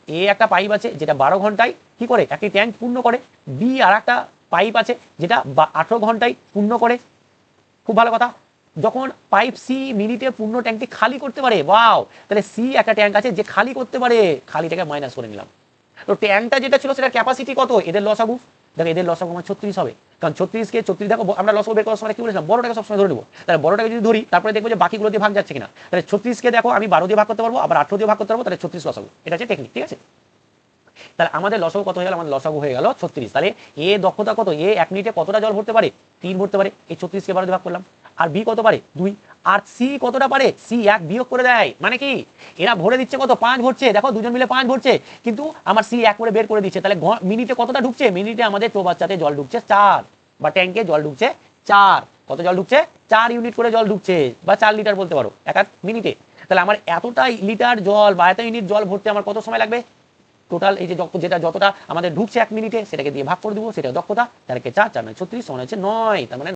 এ একটা পাইপ আছে যেটা 12 ঘন্টায় কি করে একটি ট্যাঙ্ক পূর্ণ করে, বি আর একটা পাইপ আছে যেটা 18 ঘন্টায় পূর্ণ করে। খুব ভালো কথা। যখন পাইপ সি মিনিটে পূর্ণ ট্যাঙ্কটি খালি করতে পারে, ওয়াও, তাহলে সি একটা ট্যাঙ্ক আছে যে খালি করতে পারে, খালিটাকে মাইনাস করে নিলাম। তো ট্যাঙ্কটা যেটা ছিল সেটার ক্যাপাসিটি কত, এদের লসাগু, দেখো এদের লসাগু আমার 36 হবে, কারণ 36 কে 36 দেখো আমরা লসাগু বের করার সময় কি বলেছিলাম, বড়টাকে সবসময় ধরে নেবো। তাহলে বড়টাকে যদি ধরি তারপরে দেখবো যে বাকিগুলো দিয়ে ভাগ যাচ্ছে কিনা, তাহলে 36 কে দেখো আমি 12 দিয়ে ভাগ করতে পারবো, আবার 18 দিয়ে ভাগ করতে পারবো, তাহলে 36 লসাগু। এটা হচ্ছে টেকনিক, ঠিক আছে। তাহলে আমাদের লসাগু কত হয়ে গেল, আমাদের লসাগু হয়ে গেল 36। তাহলে এ দক্ষতা কত, এ 1 মিনিটে কতটা জল ভরতে পারে, 3 ভরতে পারে, এই 36 কে 12 দিয়ে ভাগ করলাম। আর বি কত পারে, 2। আর সি কতটা পারে, সি 1 বিয়োগ করে দেয়, মানে কি এরা ভরে দিচ্ছে কত, 5 ভরছে, দেখো দুজন মিলে 5 ভরছে, কিন্তু আমার সি 1 করে বের করে দিচ্ছে। তাহলে মিনিটে কতটা ঢুকছে, মিনিটে আমাদের চৌবাচ্চাতে জল ঢুকছে 4, বা ট্যাঙ্কে জল ঢুকছে 4। কত জল ঢুকছে, 4 ইউনিট করে জল ঢুকছে, বা 4 লিটার বলতে পারো এক মিনিটে। তাহলে আমার এতটা লিটার জল বা এত ইউনিট জল ভরতে আমার কত সময় লাগবে, টোটাল এই যে যেটা যতটা আমাদের ঢুকছে 1 মিনিটে সেটাকে দিয়ে ভাগ করে দেবো, সেটা দক্ষতা, তার 4 4 9 36 সমান হচ্ছে 9। তার মানে